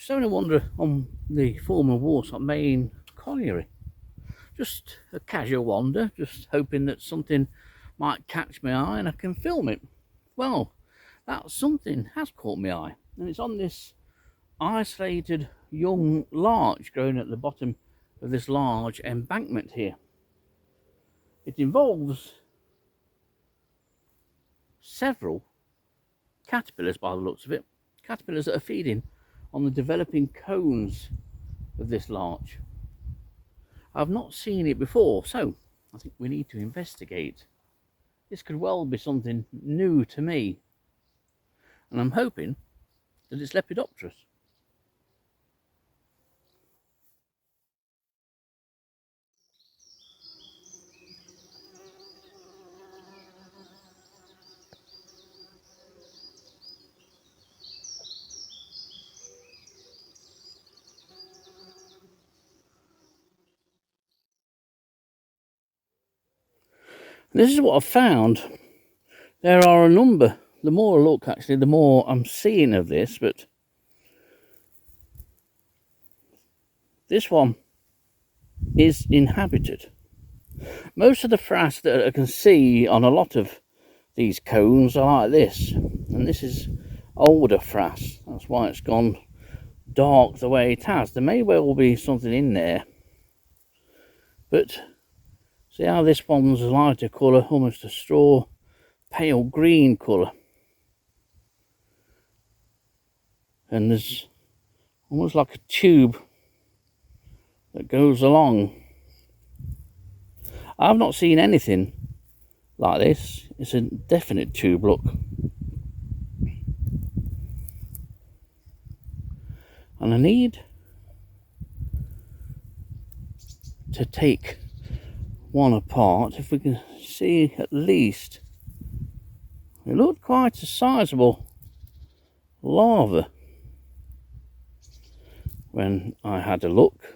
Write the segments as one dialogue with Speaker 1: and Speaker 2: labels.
Speaker 1: Just having a wander on the former Warsop Main colliery. Just a casual wander, just hoping that something might catch my eye and I can film it. Well, that something has caught my eye, and it's on this isolated young larch growing at the bottom of this large embankment here. It involves several caterpillars by the looks of it, caterpillars that are feeding on the developing cones of this larch. I've not seen it before, so I think we need to investigate. This could well be something new to me, and I'm hoping that it's Lepidopterus. This is what I've found. There are a number. The more I look, actually, the more I'm seeing of this, but this one is inhabited. Most of the frass that I can see on a lot of these cones are like this, and this is older frass. That's why it's gone dark the way it has. There may well be something in there, but see how this one's a lighter colour, almost a straw pale green colour, and there's almost like a tube that goes along. I've not seen anything like this. It's a definite tube, look. And I need to take one apart. If we can see at least, it looked quite a sizable larva when I had a look.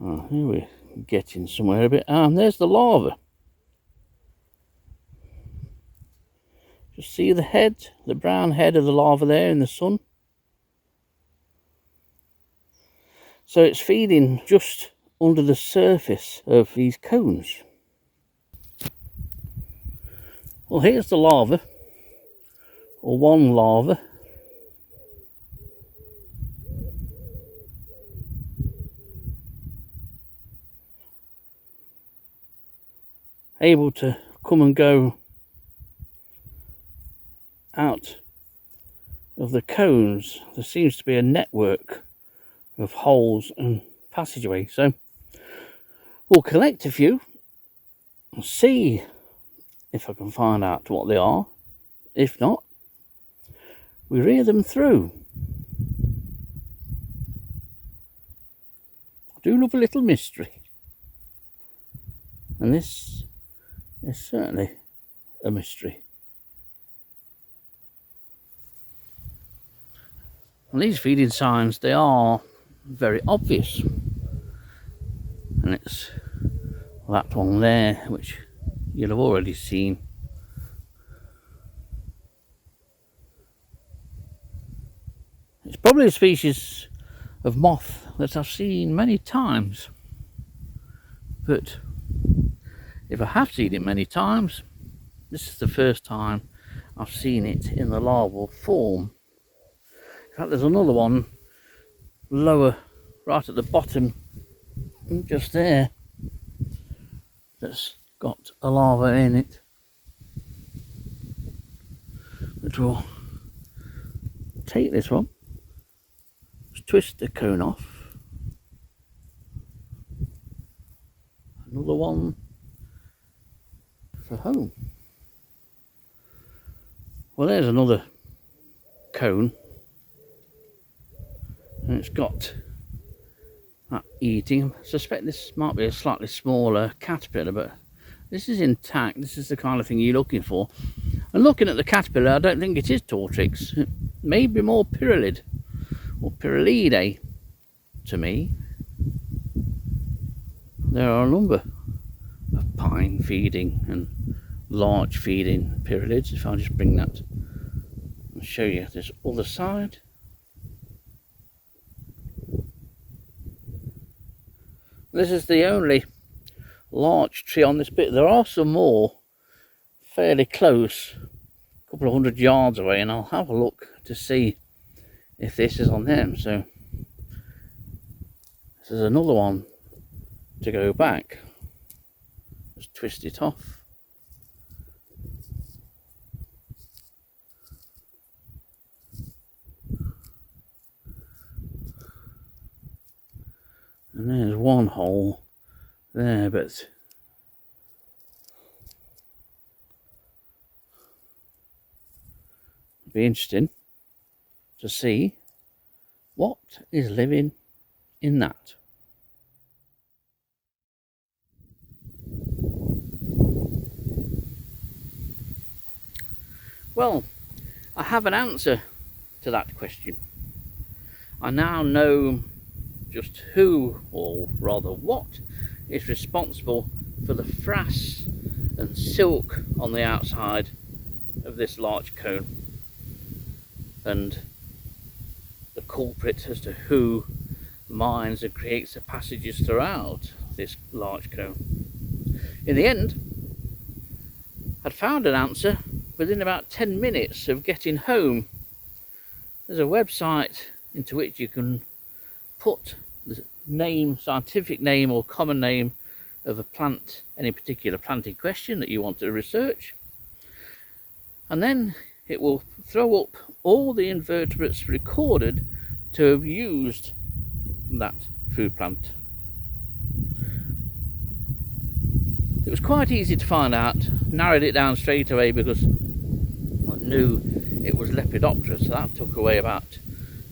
Speaker 1: Oh, here we're getting somewhere a bit. And there's the larva. Just see the head, the brown head of the larva there in the sun. So it's feeding just under the surface of these cones. Well, here's the larva, or one larva. Able to come and go out of the cones. There seems to be a network of holes and passageways, so we'll collect a few and see if I can find out what they are. If not, we rear them through. I do love a little mystery, and this is certainly a mystery. And these feeding signs, they are very obvious, and it's that one there which you'll have already seen. It's probably a species of moth that I've seen many times, but if I have seen it many times, this is the first time I've seen it in the larval form. In fact, there's another one lower, right at the bottom, just there, that's got a larva in it. But we'll take this one, just twist the cone off. Another one for home. Well, there's another cone, and it's got that eating. I suspect this might be a slightly smaller caterpillar, but this is intact. This is the kind of thing you're looking for. And looking at the caterpillar, I don't think it is Tortrix. It may be more Pyralid or Pyralidae. to me, there are a number of pine feeding and larch feeding pyralids. If I'll just bring that and show you this other side. This is the only larch tree on this bit. There are some more fairly close, a couple of 100 yards away, and I'll have a look to see if this is on them. So this is another one to go back. Just twist it off. And there's one hole there, but it'll be interesting to see what is living in that. Well, I have an answer to that question. I now know just who, or rather what, is responsible for the frass and silk on the outside of this larch cone, and the culprit as to who mines and creates the passages throughout this larch cone. In the end, I'd found an answer within about 10 minutes of getting home. There's a website into which you can put the name, scientific name or common name of a plant, any particular plant in question that you want to research, and then it will throw up all the invertebrates recorded to have used that food plant. It was quite easy to find out, narrowed it down straight away because I knew it was Lepidoptera, so that took away about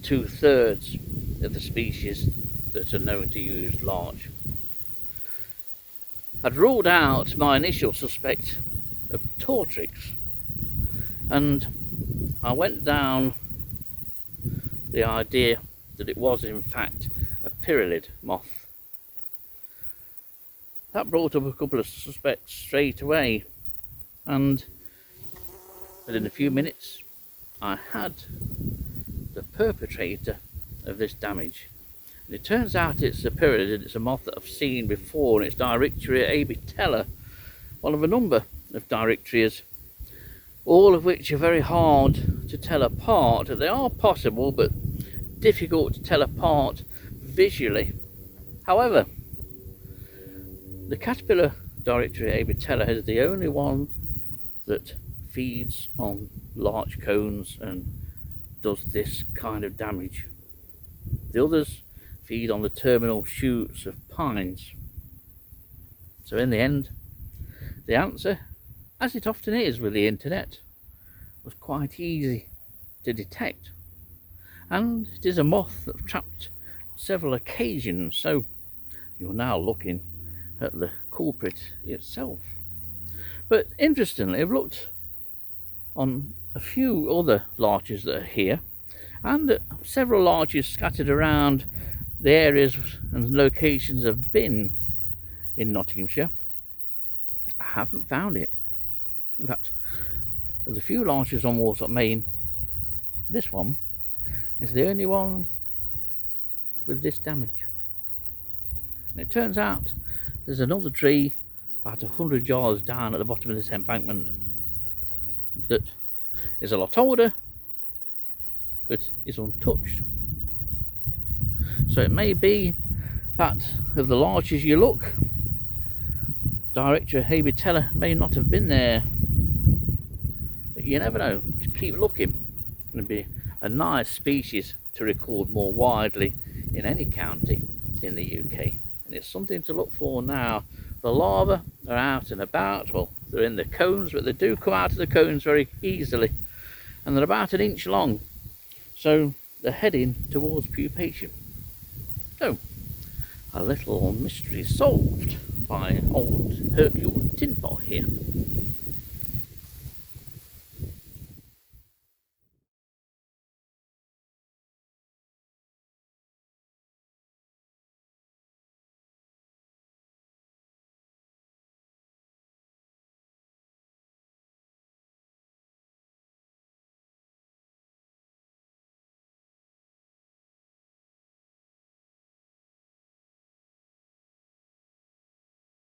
Speaker 1: 2/3 of the species that are known to use larch. I'd ruled out my initial suspect of Tortrix, and I went down the idea that it was in fact a pyralid moth. That brought up a couple of suspects straight away, and within a few minutes I had the perpetrator of this damage. And it turns out it's a pyralid, and it's a moth that I've seen before, and it's Directoria abitella, one of a number of Directrias, all of which are very hard to tell apart. They are possible, but difficult to tell apart visually. However, the caterpillar Directoria abitella is the only one that feeds on larch cones and does this kind of damage. The others feed on the terminal shoots of pines. So in the end, the answer, as it often is with the internet, was quite easy to detect. And it is a moth that I've trapped on several occasions, so you're now looking at the culprit itself. But interestingly, I've looked on a few other larches that are here, and several larches scattered around the areas and locations I've been in Nottinghamshire. I haven't found it. In fact, there's a few larches on Warsop Main. This one is the only one with this damage. And it turns out there's another tree about 100 yards down at the bottom of this embankment that is a lot older but is untouched. So it may be that of the larches you look, Directoria abitella may not have been there, but you never know. Just keep looking, and it'd be a nice species to record more widely in any county in the UK. And it's something to look for now. The larvae are out and about. Well, they're in the cones, but they do come out of the cones very easily, and they're about 1 inch long, so they're heading towards pupation. So, a little mystery solved by old Hercule Tinpot here.